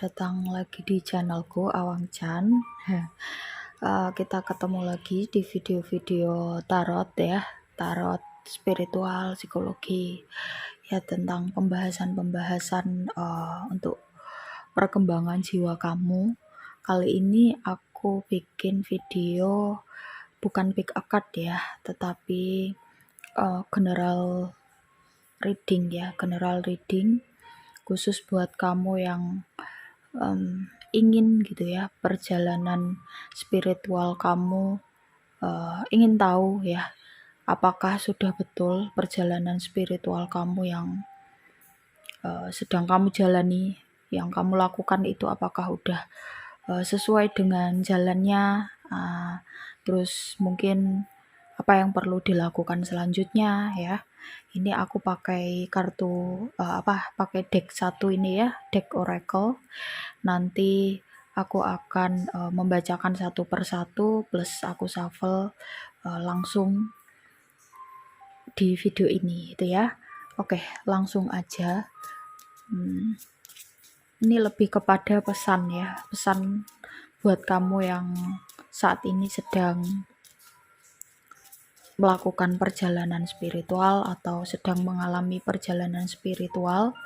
datang lagi di channelku Awang Chan. Kita ketemu lagi di video-video tarot ya, tarot spiritual, psikologi, ya tentang pembahasan-pembahasan untuk perkembangan jiwa kamu. Kali ini aku bikin video bukan pick a card ya, tetapi general reading khusus buat kamu yang ingin gitu ya, perjalanan spiritual kamu, ingin tahu ya, apakah sudah betul perjalanan spiritual kamu yang sedang kamu jalani, yang kamu lakukan itu apakah udah sesuai dengan jalannya, terus mungkin apa yang perlu dilakukan selanjutnya ya. Ini aku pakai kartu pakai deck 1 ini ya, deck oracle. Nanti aku akan membacakan satu persatu plus aku shuffle langsung di video ini itu ya. Oke, langsung aja. Ini lebih kepada pesan ya, pesan buat kamu yang saat ini sedang melakukan perjalanan spiritual atau sedang mengalami perjalanan spiritual.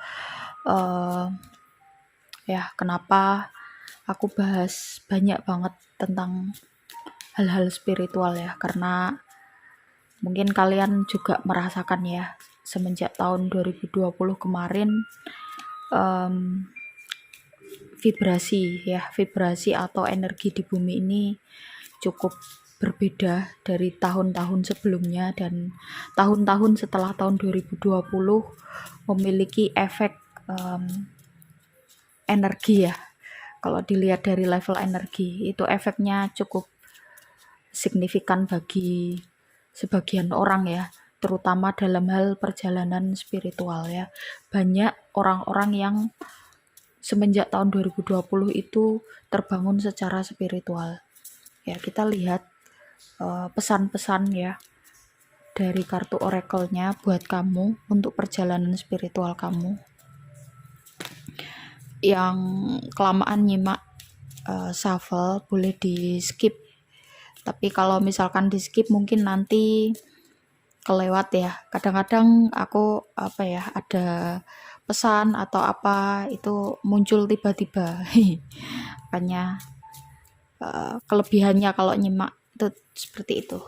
Ya, kenapa aku bahas banyak banget tentang hal-hal spiritual ya, karena mungkin kalian juga merasakan ya, semenjak tahun 2020 kemarin vibrasi atau energi di bumi ini cukup berbeda dari tahun-tahun sebelumnya, dan tahun-tahun setelah tahun 2020 memiliki efek energi ya. Kalau dilihat dari level energi itu efeknya cukup signifikan bagi sebagian orang ya, terutama dalam hal perjalanan spiritual ya. Banyak orang-orang yang semenjak tahun 2020 itu terbangun secara spiritual. Ya, kita lihat pesan-pesan ya dari kartu oracle-nya buat kamu untuk perjalanan spiritual kamu. Yang kelamaan nyimak shuffle boleh di skip, tapi kalau misalkan di skip mungkin nanti kelewat ya. Kadang-kadang aku ada pesan atau apa itu muncul tiba-tiba. Makanya kelebihannya kalau nyimak itu seperti itu.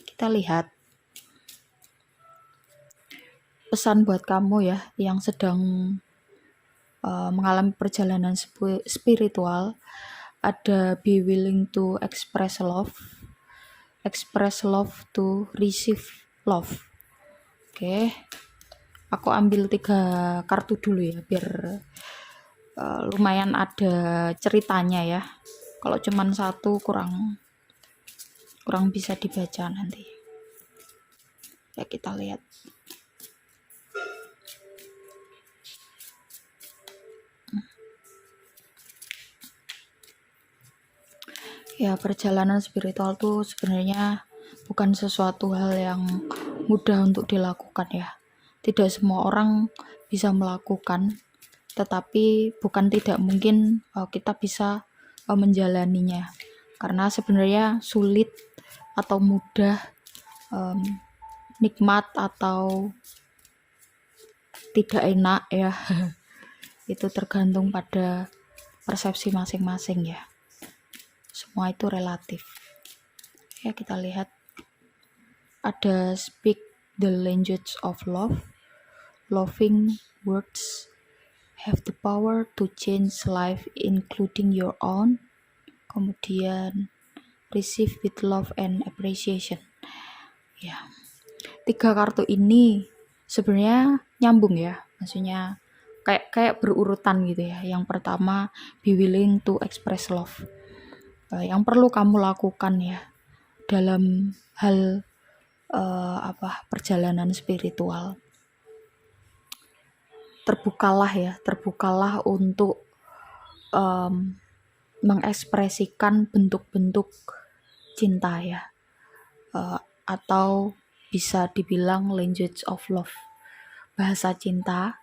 Kita lihat pesan buat kamu ya yang sedang mengalami perjalanan spiritual. Ada be willing to express love to receive love. Oke. Aku ambil 3 kartu dulu ya, biar lumayan ada ceritanya ya. Kalau cuman satu kurang bisa dibaca nanti. Ya, kita lihat. Ya, perjalanan spiritual tuh sebenarnya bukan sesuatu hal yang mudah untuk dilakukan ya. Tidak semua orang bisa melakukan, tetapi bukan tidak mungkin kita bisa menjalaninya. Karena sebenarnya sulit atau mudah, nikmat atau tidak enak ya, itu tergantung pada persepsi masing-masing ya. Semua itu relatif. Ya, kita lihat ada speak the language of love. Loving words have the power to change life including your own. Kemudian receive with love and appreciation. Ya. 3 kartu ini sebenarnya nyambung ya. Maksudnya kayak berurutan gitu ya. Yang pertama, be willing to express love. Yang perlu kamu lakukan ya dalam hal perjalanan spiritual, terbukalah untuk mengekspresikan bentuk-bentuk cinta ya, atau bisa dibilang language of love, bahasa cinta.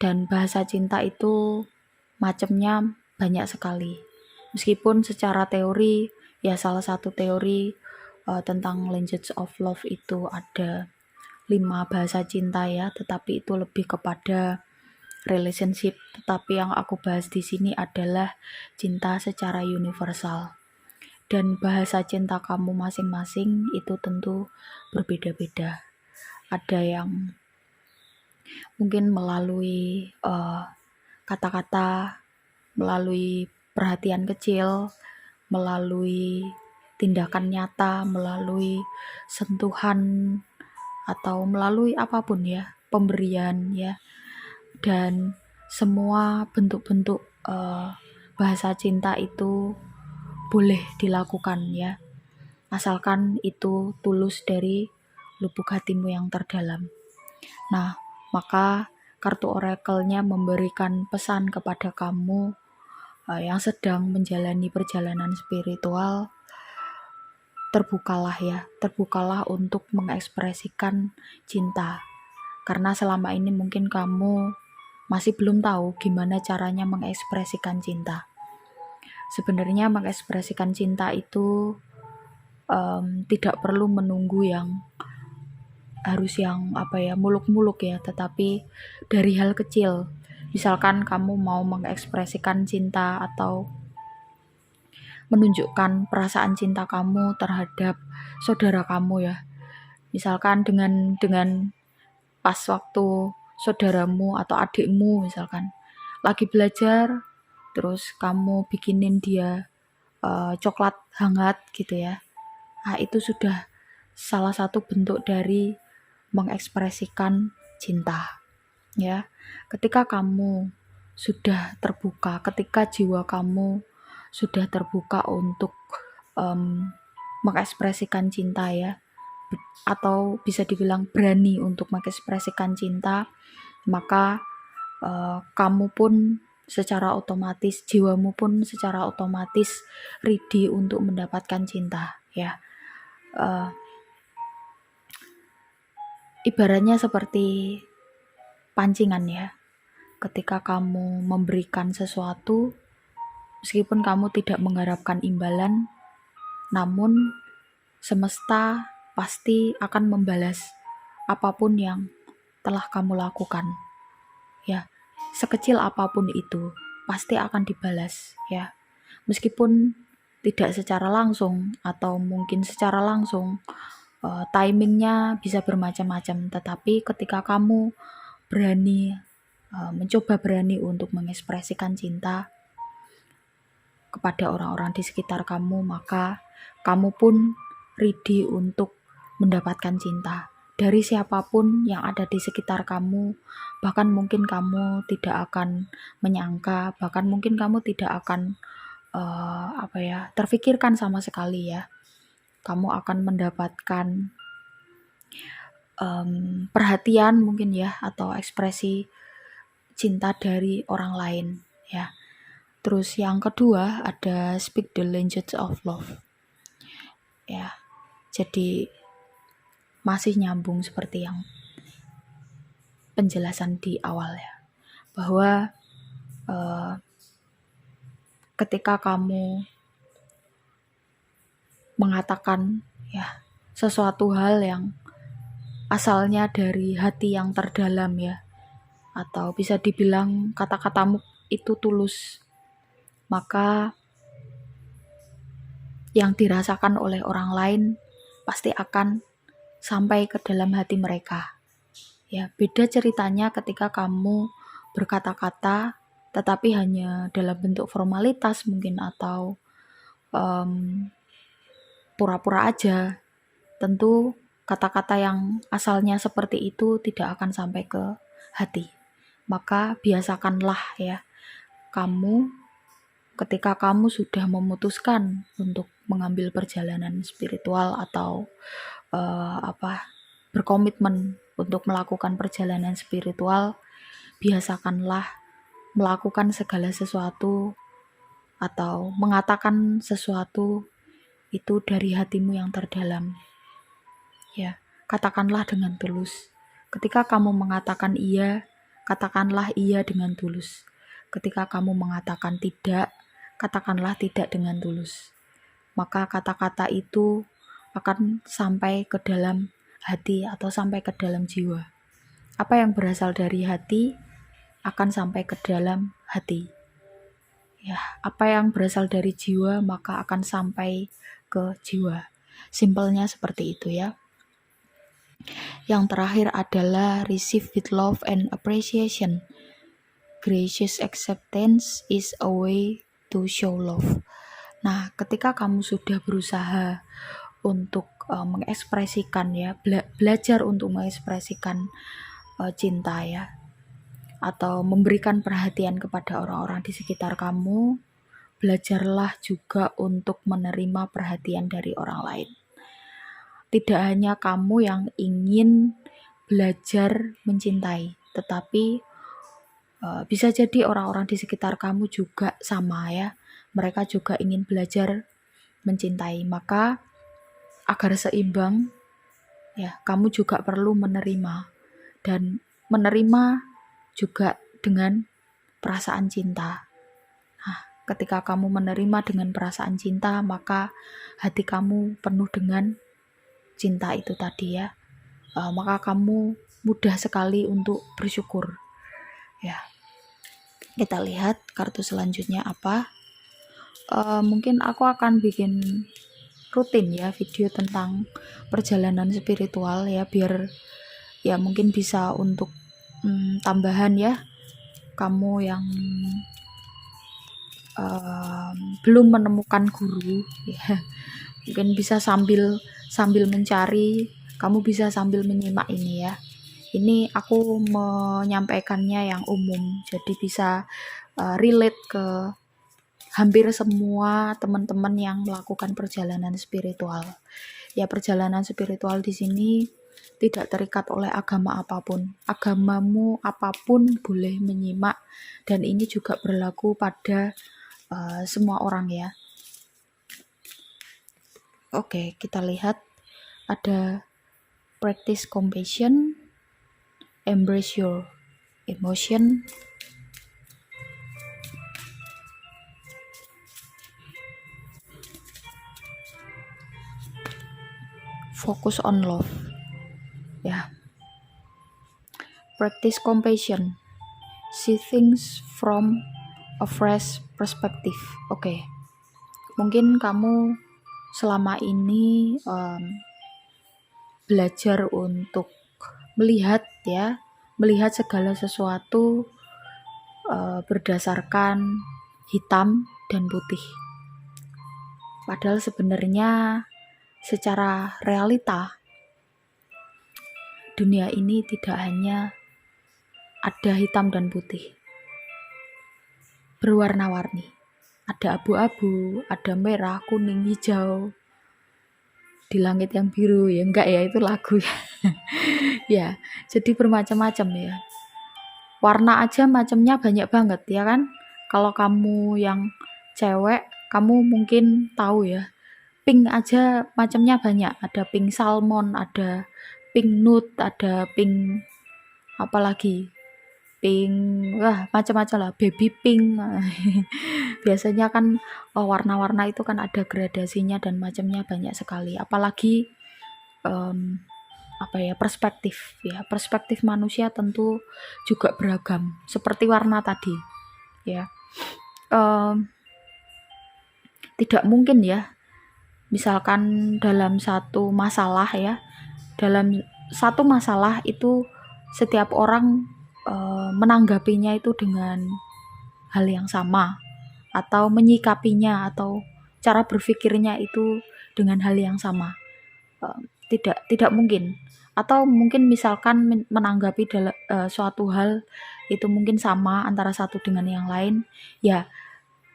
Dan bahasa cinta itu macamnya banyak sekali. Meskipun secara teori, ya salah satu teori tentang language of love itu ada 5 bahasa cinta ya, tetapi itu lebih kepada relationship. Tetapi yang aku bahas di sini adalah cinta secara universal. Dan bahasa cinta kamu masing-masing itu tentu berbeda-beda. Ada yang mungkin melalui kata-kata, melalui perhatian kecil, melalui tindakan nyata, melalui sentuhan, atau melalui apapun ya, pemberian ya. Dan semua bentuk-bentuk bahasa cinta itu boleh dilakukan ya, asalkan itu tulus dari lubuk hatimu yang terdalam. Nah, maka kartu oracle-nya memberikan pesan kepada kamu yang sedang menjalani perjalanan spiritual. Terbukalah untuk mengekspresikan cinta. Karena selama ini mungkin kamu masih belum tahu gimana caranya mengekspresikan cinta. Sebenarnya mengekspresikan cinta itu tidak perlu menunggu yang harus yang muluk-muluk ya, tetapi dari hal kecil. Misalkan kamu mau mengekspresikan cinta atau menunjukkan perasaan cinta kamu terhadap saudara kamu ya. Misalkan dengan pas waktu saudaramu atau adikmu misalkan lagi belajar, terus kamu bikinin dia coklat hangat gitu ya. Nah, itu sudah salah satu bentuk dari mengekspresikan cinta ya. Ketika kamu sudah terbuka, ketika jiwa kamu sudah terbuka untuk mengekspresikan cinta ya, atau bisa dibilang berani untuk mengekspresikan cinta, maka kamu pun secara otomatis, jiwamu pun secara otomatis ready untuk mendapatkan cinta ya. Ibaratnya seperti pancingan ya. Ketika kamu memberikan sesuatu, meskipun kamu tidak mengharapkan imbalan, namun semesta pasti akan membalas apapun yang telah kamu lakukan. Ya, sekecil apapun itu pasti akan dibalas ya. Meskipun tidak secara langsung atau mungkin secara langsung, timingnya bisa bermacam-macam, tetapi ketika kamu mencoba berani untuk mengekspresikan cinta kepada orang-orang di sekitar kamu, maka kamu pun ready untuk mendapatkan cinta dari siapapun yang ada di sekitar kamu. Bahkan mungkin kamu tidak akan menyangka, bahkan mungkin kamu tidak akan terfikirkan sama sekali ya, kamu akan mendapatkan perhatian mungkin ya, atau ekspresi cinta dari orang lain ya. Terus yang kedua ada speak the language of love ya. Jadi masih nyambung seperti yang penjelasan di awal ya, bahwa ketika kamu mengatakan ya sesuatu hal yang asalnya dari hati yang terdalam ya, atau bisa dibilang kata-katamu itu tulus, maka yang dirasakan oleh orang lain pasti akan sampai ke dalam hati mereka ya. Beda ceritanya ketika kamu berkata-kata tetapi hanya dalam bentuk formalitas mungkin, atau pura-pura aja. Tentu kata-kata yang asalnya seperti itu tidak akan sampai ke hati. Maka biasakanlah ya, kamu ketika kamu sudah memutuskan untuk mengambil perjalanan spiritual atau berkomitmen untuk melakukan perjalanan spiritual, biasakanlah melakukan segala sesuatu atau mengatakan sesuatu itu dari hatimu yang terdalam ya. Katakanlah dengan tulus. Ketika kamu mengatakan iya, katakanlah iya dengan tulus. Ketika kamu mengatakan tidak, katakanlah tidak dengan tulus. Maka kata-kata itu akan sampai ke dalam hati atau sampai ke dalam jiwa. Apa yang berasal dari hati akan sampai ke dalam hati. Ya, apa yang berasal dari jiwa maka akan sampai ke jiwa. Simpelnya seperti itu ya. Yang terakhir adalah receive with love and appreciation. Gracious acceptance is a way to show love. Nah, ketika kamu sudah berusaha untuk mengekspresikan ya, belajar untuk mengekspresikan cinta ya, atau memberikan perhatian kepada orang-orang di sekitar kamu, belajarlah juga untuk menerima perhatian dari orang lain. Tidak hanya kamu yang ingin belajar mencintai, tetapi bisa jadi orang-orang di sekitar kamu juga sama ya. Mereka juga ingin belajar mencintai. Maka agar seimbang ya, kamu juga perlu menerima, dan menerima juga dengan perasaan cinta. Nah, ketika kamu menerima dengan perasaan cinta, maka hati kamu penuh dengan cinta itu tadi ya. Maka kamu mudah sekali untuk bersyukur. Ya, kita lihat kartu selanjutnya apa. Mungkin aku akan bikin rutin ya video tentang perjalanan spiritual ya, biar ya mungkin bisa untuk tambahan ya, kamu yang belum menemukan guru ya, mungkin bisa sambil mencari, kamu bisa sambil menyimak ini ya. Ini aku menyampaikannya yang umum, jadi bisa relate ke hampir semua teman-teman yang melakukan perjalanan spiritual. Ya, perjalanan spiritual di sini tidak terikat oleh agama apapun. Agamamu apapun boleh menyimak, dan ini juga berlaku pada semua orang ya. Oke, kita lihat ada practice compassion, embrace your emotion, focus on love. Ya. Practice compassion, see things from a fresh perspective. Oke. Mungkin kamu selama ini belajar untuk melihat segala sesuatu berdasarkan hitam dan putih. Padahal sebenarnya secara realita dunia ini tidak hanya ada hitam dan putih, berwarna-warni. Ada abu-abu, ada merah, kuning, hijau. Di langit yang biru ya, enggak ya, itu lagu ya. Ya, jadi bermacam-macam ya. Warna aja macamnya banyak banget ya kan. Kalau kamu yang cewek, kamu mungkin tahu ya. Pink aja macamnya banyak. Ada pink salmon, ada pink nude, ada pink apalagi, pink, wah macam-macam lah, baby pink. Biasanya kan warna-warna itu kan ada gradasinya dan macamnya banyak sekali. Apalagi perspektif ya. Perspektif manusia tentu juga beragam seperti warna tadi ya. Tidak mungkin ya, misalkan dalam satu masalah ya, dalam satu masalah itu setiap orang menanggapinya itu dengan hal yang sama, atau menyikapinya atau cara berpikirnya itu dengan hal yang sama. Tidak mungkin. Atau mungkin misalkan menanggapi suatu hal itu mungkin sama antara satu dengan yang lain, ya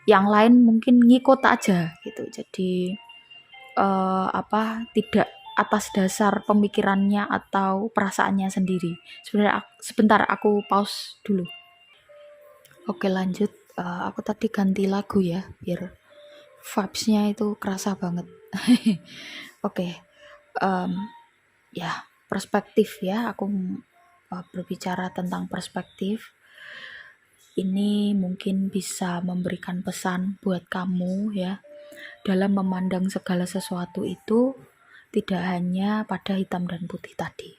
yang lain mungkin ngikut aja gitu. Jadi tidak atas dasar pemikirannya atau perasaannya sendiri. Sebentar aku pause dulu. Oke, lanjut. Aku tadi ganti lagu ya, biar vibes-nya itu kerasa banget. Oke. Ya, perspektif ya. Aku berbicara tentang perspektif. ini mungkin bisa memberikan pesan buat kamu ya, dalam memandang segala sesuatu itu tidak hanya pada hitam dan putih tadi.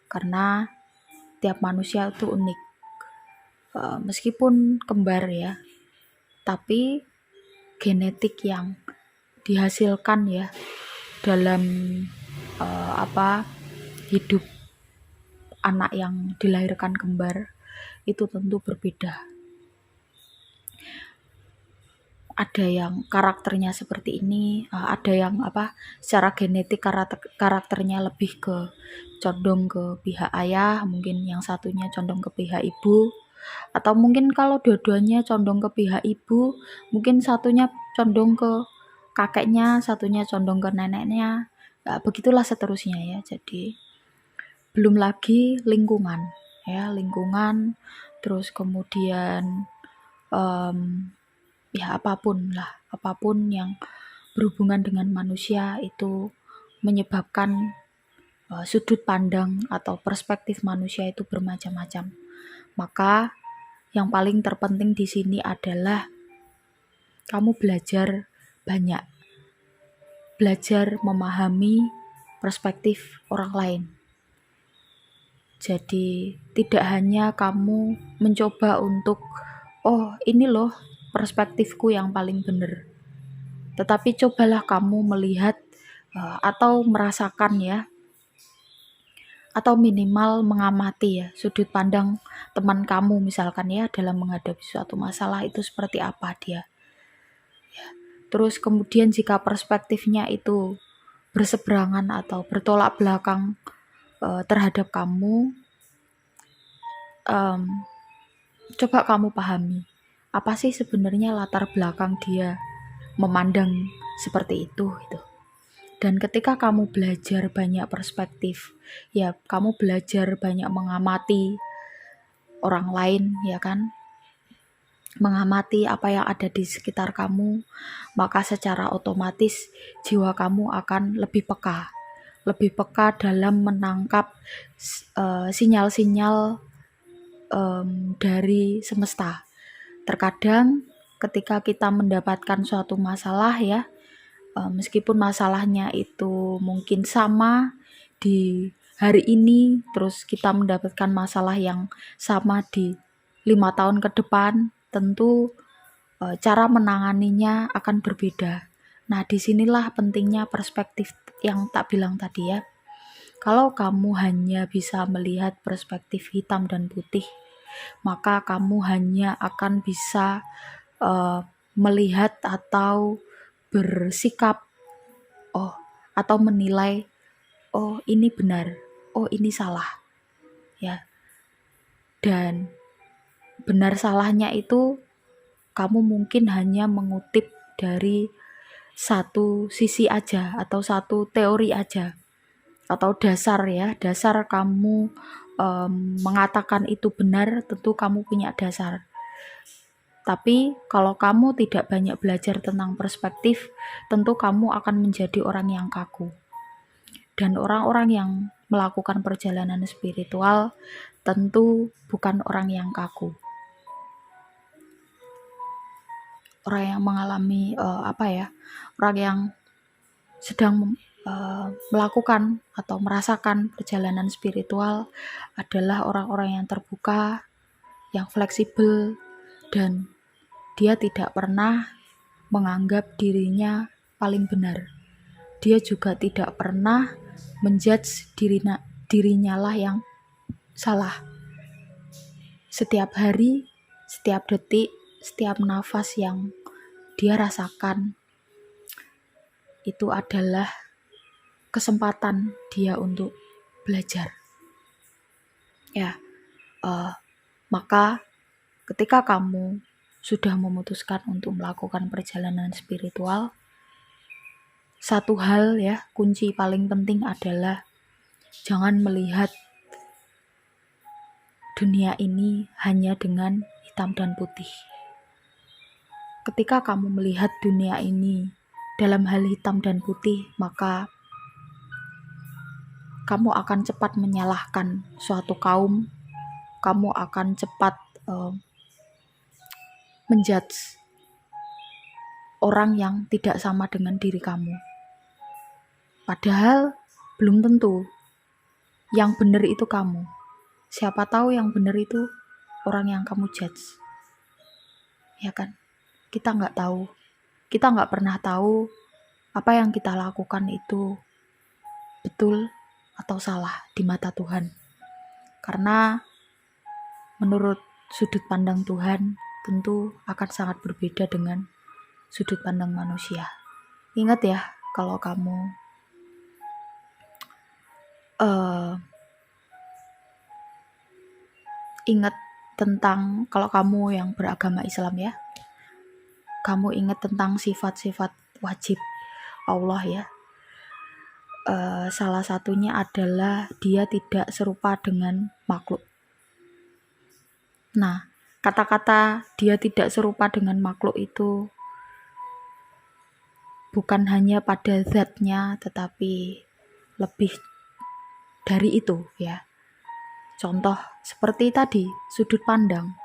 Karena tiap manusia itu unik. Meskipun kembar ya, tapi genetik yang dihasilkan ya dalam hidup anak yang dilahirkan kembar itu tentu berbeda. Ada yang karakternya seperti ini, ada yang secara genetik karakternya lebih condong ke pihak ayah, mungkin yang satunya condong ke pihak ibu, atau mungkin kalau dua-duanya condong ke pihak ibu, mungkin satunya condong ke kakeknya, satunya condong ke neneknya, begitulah seterusnya ya. Jadi belum lagi lingkungan ya, terus kemudian apapun yang berhubungan dengan manusia itu menyebabkan sudut pandang atau perspektif manusia itu bermacam-macam. Maka yang paling terpenting di sini adalah kamu belajar banyak, belajar memahami perspektif orang lain. Jadi tidak hanya kamu mencoba untuk ini loh perspektifku yang paling benar, tetapi cobalah kamu melihat atau merasakan ya, atau minimal mengamati ya sudut pandang teman kamu misalkan ya dalam menghadapi suatu masalah itu seperti apa dia ya. Terus kemudian jika perspektifnya itu berseberangan atau bertolak belakang terhadap kamu, coba kamu pahami apa sih sebenarnya latar belakang dia memandang seperti itu gitu. Dan ketika kamu belajar banyak perspektif, ya kamu belajar banyak mengamati orang lain ya kan, mengamati apa yang ada di sekitar kamu, maka secara otomatis jiwa kamu akan lebih peka dalam menangkap sinyal-sinyal dari semesta. Terkadang ketika kita mendapatkan suatu masalah ya, meskipun masalahnya itu mungkin sama di hari ini, terus kita mendapatkan masalah yang sama di 5 tahun ke depan, tentu cara menanganinya akan berbeda. Nah, disinilah pentingnya perspektif yang tak bilang tadi ya. Kalau kamu hanya bisa melihat perspektif hitam dan putih, maka kamu hanya akan bisa melihat atau bersikap atau menilai ini benar, ini salah ya. Dan benar salahnya itu kamu mungkin hanya mengutip dari satu sisi aja atau satu teori aja atau dasar kamu mengatakan itu benar, tentu kamu punya dasar. Tapi kalau kamu tidak banyak belajar tentang perspektif, tentu kamu akan menjadi orang yang kaku. Dan orang-orang yang melakukan perjalanan spiritual tentu bukan orang yang kaku. Orang yang mengalami orang yang sedang melakukan atau merasakan perjalanan spiritual adalah orang-orang yang terbuka, yang fleksibel, dan dia tidak pernah menganggap dirinya paling benar. Dia juga tidak pernah menjudge dirinya lah yang salah. Setiap hari, setiap detik, setiap nafas yang dia rasakan itu adalah kesempatan dia untuk belajar. Ya, maka ketika kamu sudah memutuskan untuk melakukan perjalanan spiritual, satu hal ya, kunci paling penting adalah jangan melihat dunia ini hanya dengan hitam dan putih. Ketika kamu melihat dunia ini dalam hal hitam dan putih, maka kamu akan cepat menyalahkan suatu kaum, kamu akan cepat menjudge orang yang tidak sama dengan diri kamu. Padahal belum tentu yang benar itu kamu. Siapa tahu yang benar itu orang yang kamu judge. Ya kan? Kita nggak tahu. Kita nggak pernah tahu apa yang kita lakukan itu betul atau salah di mata Tuhan. Karena menurut sudut pandang Tuhan tentu akan sangat berbeda dengan sudut pandang manusia. Ingat ya, kalau kamu ingat tentang, kalau kamu yang beragama Islam ya, kamu ingat tentang sifat-sifat wajib Allah ya. Salah satunya adalah dia tidak serupa dengan makhluk. Nah, kata-kata dia tidak serupa dengan makhluk itu bukan hanya pada zatnya, tetapi lebih dari itu ya. Contoh seperti tadi, sudut pandang.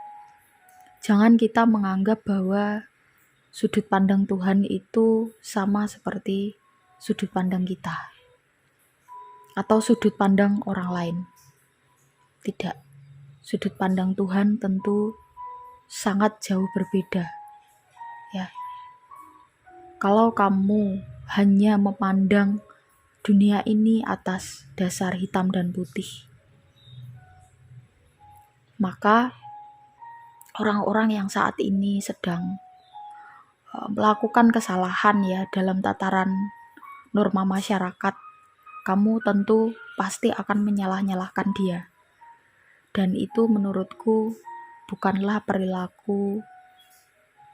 Jangan kita menganggap bahwa sudut pandang Tuhan itu sama seperti sudut pandang kita atau sudut pandang orang lain. Tidak. Sudut pandang Tuhan tentu sangat jauh berbeda. Ya. Kalau kamu hanya memandang dunia ini atas dasar hitam dan putih, maka orang-orang yang saat ini sedang melakukan kesalahan ya dalam tataran norma masyarakat, kamu tentu pasti akan menyalah-nyalahkan dia. Dan itu menurutku bukanlah perilaku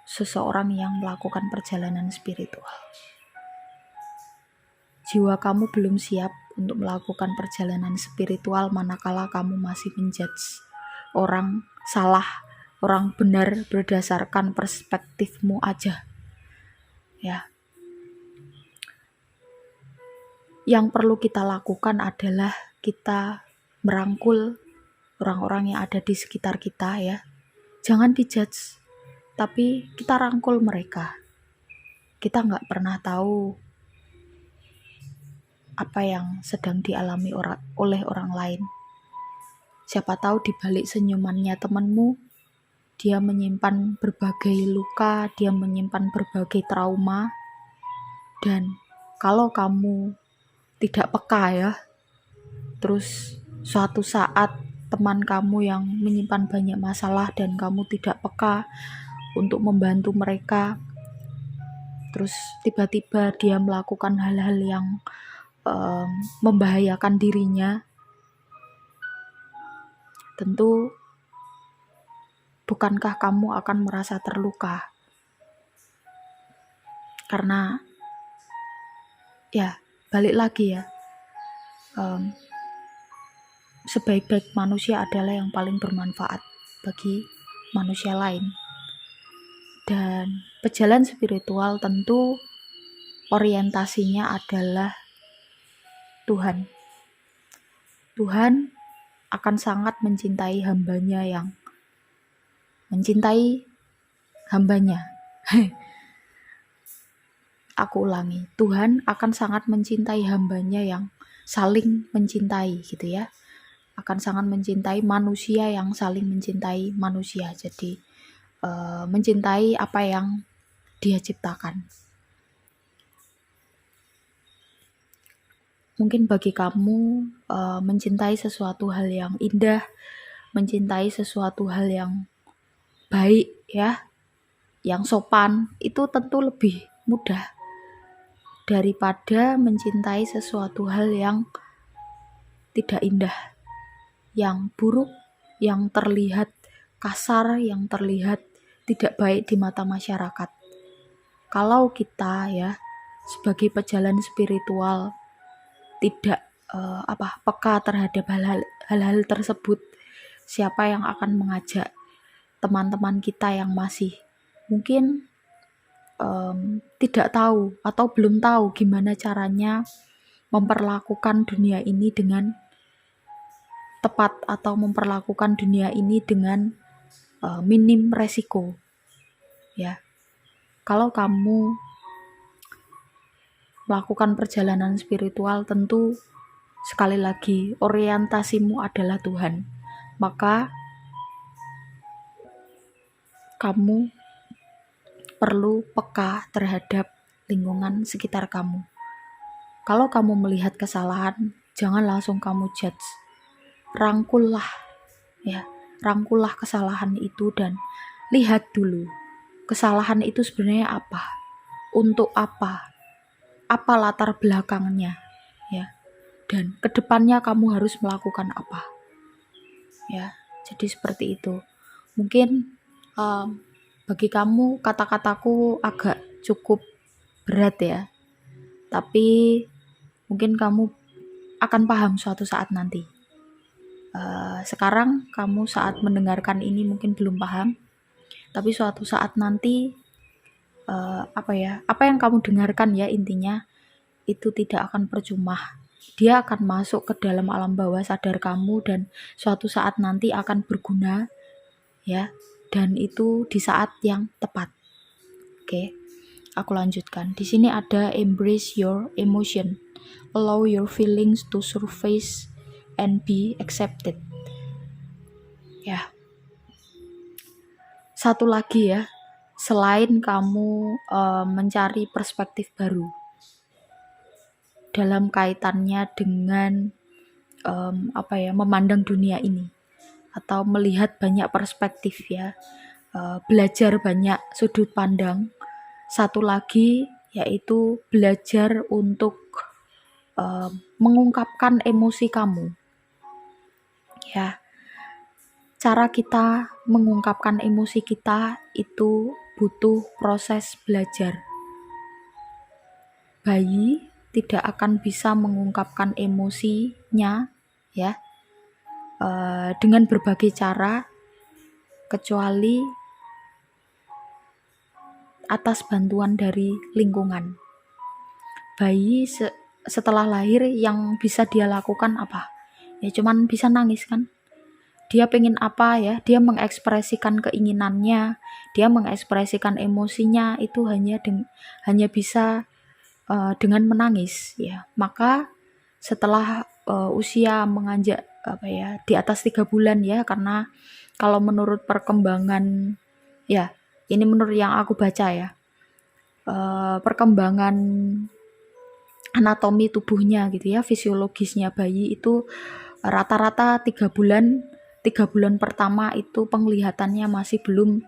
seseorang yang melakukan perjalanan spiritual. Jiwa kamu belum siap untuk melakukan perjalanan spiritual manakala kamu masih menjudge orang salah, orang benar berdasarkan perspektifmu aja. Ya. Yang perlu kita lakukan adalah kita merangkul orang-orang yang ada di sekitar kita ya. Jangan dijudge, tapi kita rangkul mereka. Kita nggak pernah tahu apa yang sedang dialami oleh orang lain. Siapa tahu di balik senyumannya temanmu, dia menyimpan berbagai luka, dia menyimpan berbagai trauma. Dan kalau kamu tidak peka ya, terus suatu saat teman kamu yang menyimpan banyak masalah dan kamu tidak peka untuk membantu mereka, terus tiba-tiba dia melakukan hal-hal yang membahayakan dirinya, tentu bukankah kamu akan merasa terluka? Karena ya balik lagi ya, sebaik-baik manusia adalah yang paling bermanfaat bagi manusia lain. Dan pejalan spiritual tentu orientasinya adalah Tuhan. Tuhan akan sangat mencintai hambanya yang mencintai hambanya. Aku ulangi, Tuhan akan sangat mencintai hambanya yang saling mencintai gitu ya. Akan sangat mencintai manusia yang saling mencintai manusia. Jadi mencintai apa yang dia ciptakan. Mungkin bagi kamu mencintai sesuatu hal yang indah, mencintai sesuatu hal yang baik ya, yang sopan, itu tentu lebih mudah daripada mencintai sesuatu hal yang tidak indah, yang buruk, yang terlihat kasar, yang terlihat tidak baik di mata masyarakat. Kalau kita ya sebagai pejalan spiritual tidak peka terhadap hal-hal tersebut, siapa yang akan mengajak teman-teman kita yang masih mungkin tidak tahu atau belum tahu gimana caranya memperlakukan dunia ini dengan tepat atau memperlakukan dunia ini dengan minim resiko. ya. Kalau kamu melakukan perjalanan spiritual, tentu sekali lagi orientasimu adalah Tuhan. Maka kamu perlu peka terhadap lingkungan sekitar kamu. Kalau kamu melihat kesalahan, jangan langsung kamu judge. Rangkullah kesalahan itu dan lihat dulu kesalahan itu sebenarnya apa, untuk apa latar belakangnya, ya. Dan kedepannya kamu harus melakukan apa, ya. Jadi seperti itu. Mungkin bagi kamu kata-kataku agak cukup berat ya, tapi mungkin kamu akan paham suatu saat nanti. Sekarang kamu saat mendengarkan ini mungkin belum paham, tapi suatu saat nanti apa yang kamu dengarkan ya, intinya itu tidak akan percuma. Dia akan masuk ke dalam alam bawah sadar kamu dan suatu saat nanti akan berguna, ya, dan itu di saat yang tepat. Oke, aku lanjutkan. Di sini ada embrace your emotion, allow your feelings to surface and be accepted. Ya. Satu lagi ya, selain kamu mencari perspektif baru dalam kaitannya dengan memandang dunia ini atau melihat banyak perspektif ya, belajar banyak sudut pandang. Satu lagi yaitu belajar untuk mengungkapkan emosi kamu, ya. Cara kita mengungkapkan emosi kita itu butuh proses belajar. Bayi tidak akan bisa mengungkapkan emosinya ya dengan berbagai cara kecuali atas bantuan dari lingkungan. Bayi setelah lahir yang bisa dia lakukan apa? Ya cuman bisa nangis kan? Dia pengen apa ya? Dia mengekspresikan keinginannya, dia mengekspresikan emosinya itu hanya bisa dengan menangis ya. Maka setelah usia menganjak di atas 3 bulan ya, karena kalau menurut perkembangan ya, ini menurut yang aku baca ya, perkembangan anatomi tubuhnya gitu ya, fisiologisnya bayi itu rata-rata 3 bulan pertama itu penglihatannya masih belum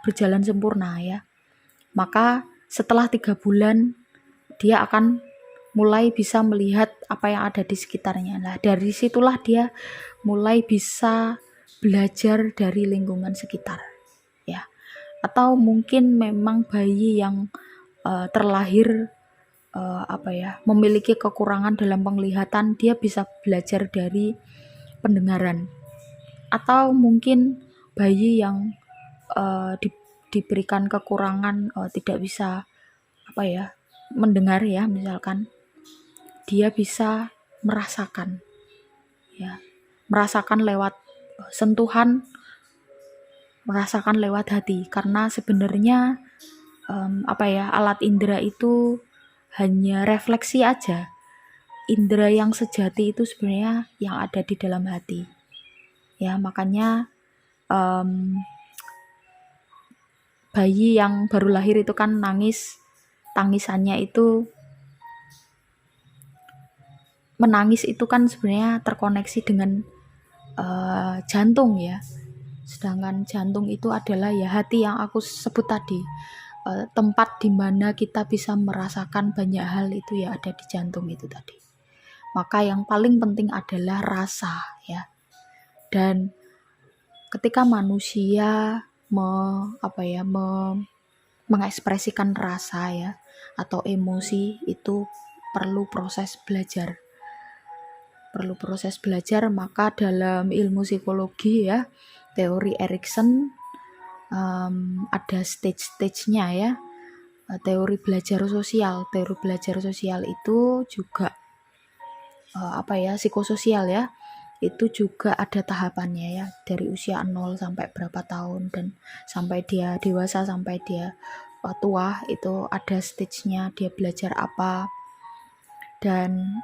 berjalan sempurna ya. Maka setelah 3 bulan dia akan mulai bisa melihat apa yang ada di sekitarnya. Nah, dari situlah dia mulai bisa belajar dari lingkungan sekitar ya. Atau mungkin memang bayi yang terlahir memiliki kekurangan dalam penglihatan, dia bisa belajar dari pendengaran. Atau mungkin bayi yang diberikan kekurangan tidak bisa mendengar ya, misalkan dia bisa merasakan lewat sentuhan, merasakan lewat hati, karena sebenarnya alat indera itu hanya refleksi aja. Indera yang sejati itu sebenarnya yang ada di dalam hati ya. Makanya bayi yang baru lahir itu kan tangisannya itu menangis itu kan sebenarnya terkoneksi dengan jantung ya. Sedangkan jantung itu adalah ya hati yang aku sebut tadi, tempat di mana kita bisa merasakan banyak hal itu ya ada di jantung itu tadi. Maka yang paling penting adalah rasa ya. Dan ketika manusia mengekspresikan rasa ya atau emosi, itu perlu proses belajar. Maka dalam ilmu psikologi ya, teori Erikson ada stage-stage-nya ya. Teori belajar sosial itu juga psikososial ya. itu juga ada tahapannya ya, dari usia 0 sampai berapa tahun, dan sampai dia dewasa, sampai dia tua, itu ada stage-nya dia belajar apa. Dan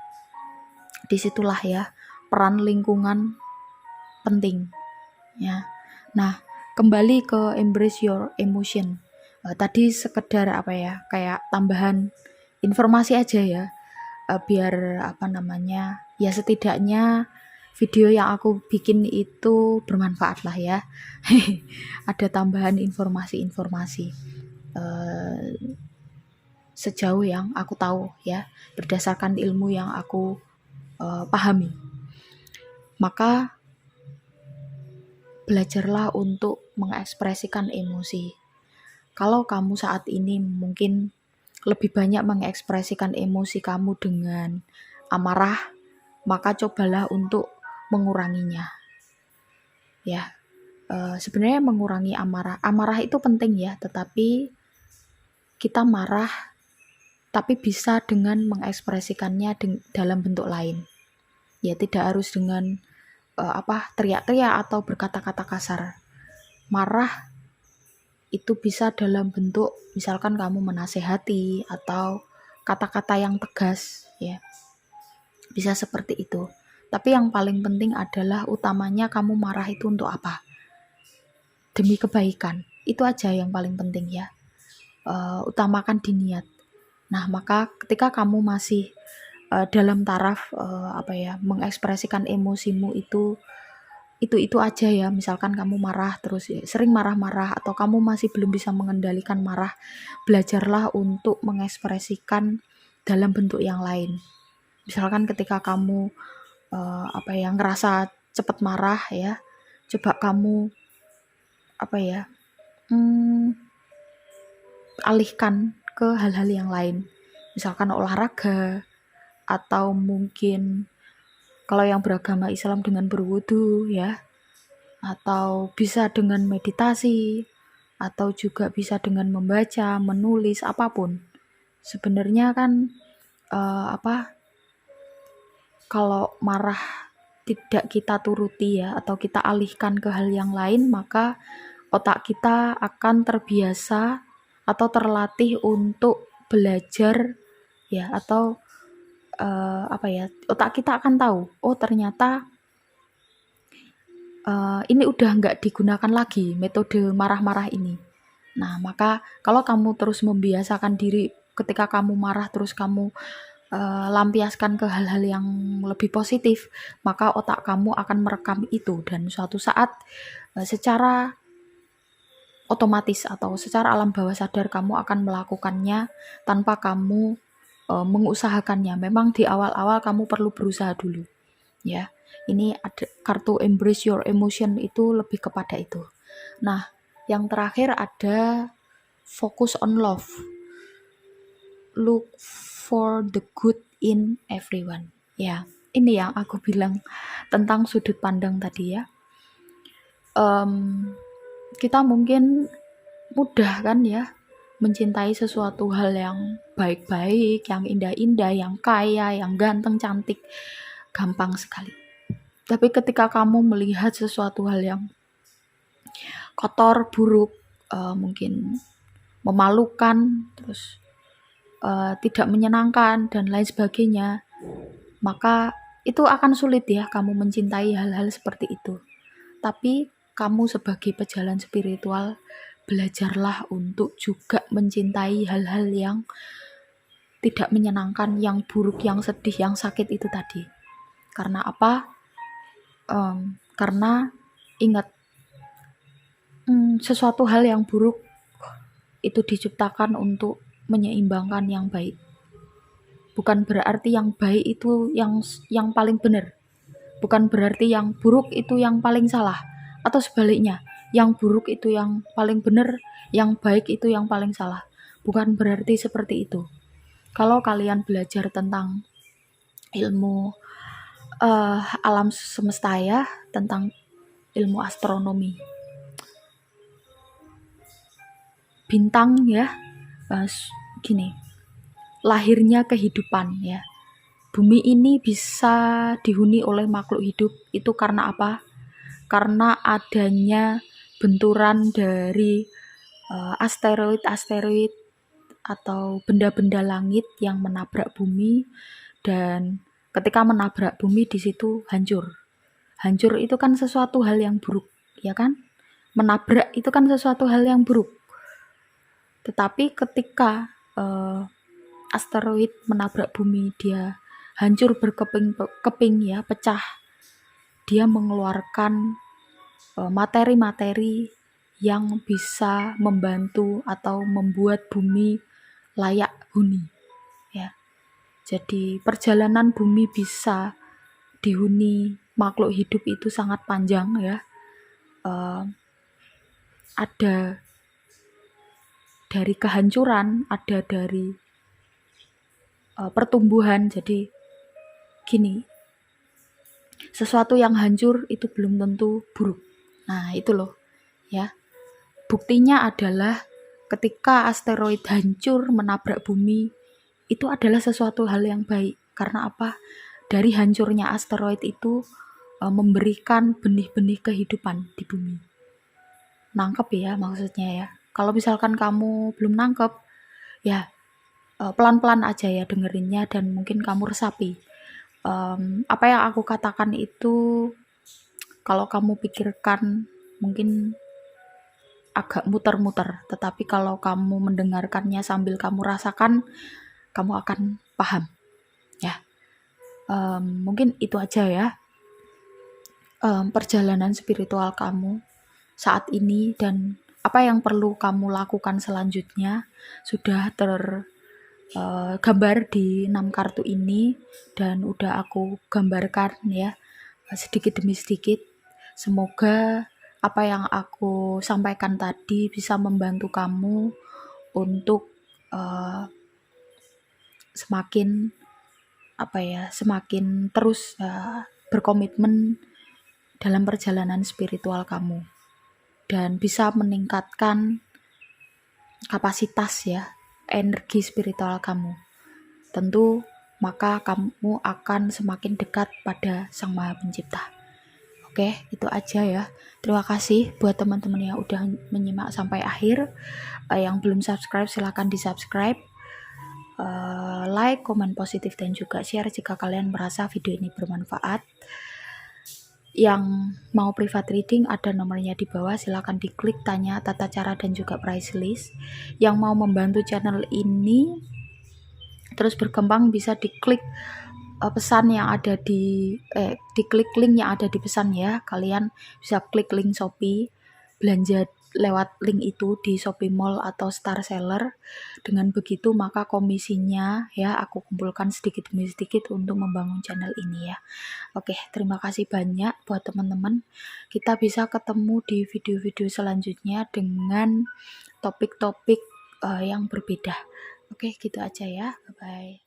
disitulah ya peran lingkungan penting ya. Nah, kembali ke embrace your emotion. Tadi sekedar kayak tambahan informasi aja ya, biar ya setidaknya video yang aku bikin itu bermanfaat lah ya. Ada tambahan informasi-informasi sejauh yang aku tahu ya, berdasarkan ilmu yang aku pahami. Maka belajarlah untuk mengekspresikan emosi. Kalau kamu saat ini mungkin lebih banyak mengekspresikan emosi kamu dengan amarah, maka cobalah untuk menguranginya. Ya, sebenarnya mengurangi amarah. Amarah itu penting ya, tetapi kita marah tapi bisa dengan mengekspresikannya dalam bentuk lain. Ya, tidak harus dengan teriak-teriak atau berkata-kata kasar. Marah itu bisa dalam bentuk misalkan kamu menasehati atau kata-kata yang tegas ya. Bisa seperti itu. Tapi yang paling penting adalah utamanya kamu marah itu untuk apa? Demi kebaikan. Itu aja yang paling penting ya. Utamakan di niat. Nah, maka ketika kamu masih dalam taraf mengekspresikan emosimu itu aja ya, misalkan kamu marah terus ya, sering marah-marah, atau kamu masih belum bisa mengendalikan marah, belajarlah untuk mengekspresikan dalam bentuk yang lain. Misalkan ketika kamu ngerasa cepat marah ya, coba kamu alihkan ke hal-hal yang lain, misalkan olahraga, atau mungkin kalau yang beragama Islam dengan berwudu ya, atau bisa dengan meditasi, atau juga bisa dengan membaca, menulis, apapun. Sebenarnya kan kalau marah tidak kita turuti ya, atau kita alihkan ke hal yang lain, maka otak kita akan terbiasa atau terlatih untuk belajar ya, atau otak kita akan tahu, oh ternyata ini udah nggak digunakan lagi metode marah-marah ini. Nah, maka kalau kamu terus membiasakan diri ketika kamu marah terus kamu lampiaskan ke hal-hal yang lebih positif, maka otak kamu akan merekam itu, dan suatu saat secara otomatis atau secara alam bawah sadar kamu akan melakukannya tanpa kamu mengusahakannya. Memang di awal-awal kamu perlu berusaha dulu ya. Ini ada kartu embrace your emotion, itu lebih kepada itu. Nah, yang terakhir ada focus on love. Look for the good in everyone. Ya, ini yang aku bilang tentang sudut pandang tadi ya. Kita mungkin mudah kan ya mencintai sesuatu hal yang baik-baik, yang indah-indah, yang kaya, yang ganteng, cantik, gampang sekali. Tapi ketika kamu melihat sesuatu hal yang kotor, buruk, mungkin memalukan, terus tidak menyenangkan dan lain sebagainya, maka itu akan sulit ya kamu mencintai hal-hal seperti itu. Tapi kamu sebagai pejalan spiritual, belajarlah untuk juga mencintai hal-hal yang tidak menyenangkan, yang buruk, yang sedih, yang sakit itu tadi. Karena apa? Karena ingat, sesuatu hal yang buruk itu diciptakan untuk menyeimbangkan yang baik. Bukan berarti yang baik itu yang paling benar. Bukan berarti yang buruk itu yang paling salah. Atau sebaliknya, yang buruk itu yang paling benar, yang baik itu yang paling salah. Bukan berarti seperti itu. Kalau kalian belajar tentang ilmu alam semesta ya, tentang ilmu astronomi, bintang ya, gini, lahirnya kehidupan ya. bumi ini bisa dihuni oleh makhluk hidup itu karena apa? Karena adanya benturan dari asteroid-asteroid atau benda-benda langit yang menabrak bumi, dan ketika menabrak bumi di situ hancur. Hancur itu kan sesuatu hal yang buruk, ya kan? Menabrak itu kan sesuatu hal yang buruk. Tetapi ketika asteroid menabrak bumi, dia hancur berkeping-keping ya, pecah. Dia mengeluarkan materi-materi yang bisa membantu atau membuat bumi layak huni ya. Jadi perjalanan bumi bisa dihuni makhluk hidup itu sangat panjang ya. Ada dari kehancuran, ada dari pertumbuhan. Jadi gini, sesuatu yang hancur itu belum tentu buruk. Nah itu loh ya. Buktinya adalah ketika asteroid hancur menabrak bumi, itu adalah sesuatu hal yang baik. Karena apa? Dari hancurnya asteroid itu memberikan benih-benih kehidupan di bumi. Nangkep ya maksudnya ya. Kalau misalkan kamu belum nangkep, ya pelan-pelan aja ya dengerinnya, dan mungkin kamu resapi. Apa yang aku katakan itu, kalau kamu pikirkan mungkin agak muter-muter, tetapi kalau kamu mendengarkannya sambil kamu rasakan, kamu akan paham ya. Mungkin itu aja ya, perjalanan spiritual kamu saat ini, dan apa yang perlu kamu lakukan selanjutnya sudah tergambar di 6 kartu ini, dan udah aku gambarkan ya sedikit demi sedikit. Semoga apa yang aku sampaikan tadi bisa membantu kamu untuk semakin terus berkomitmen dalam perjalanan spiritual kamu, dan bisa meningkatkan kapasitas ya, energi spiritual kamu. Tentu maka kamu akan semakin dekat pada Sang Maha Pencipta. Oke, itu aja ya. Terima kasih buat teman-teman yang udah menyimak sampai akhir. Yang belum subscribe silahkan di subscribe, like, komen positif, dan juga share jika kalian merasa video ini bermanfaat. Yang mau private reading ada nomornya di bawah, silahkan diklik tanya tata cara dan juga price list. Yang mau membantu channel ini terus berkembang bisa diklik pesan yang ada diklik link yang ada di pesan ya. Kalian bisa klik link Shopee, belanja lewat link itu di Shopee Mall atau Star Seller. Dengan begitu maka komisinya ya aku kumpulkan sedikit demi sedikit untuk membangun channel ini ya. Oke, terima kasih banyak buat teman-teman. Kita bisa ketemu di video-video selanjutnya dengan topik-topik yang berbeda. Oke, gitu aja ya. Bye-bye.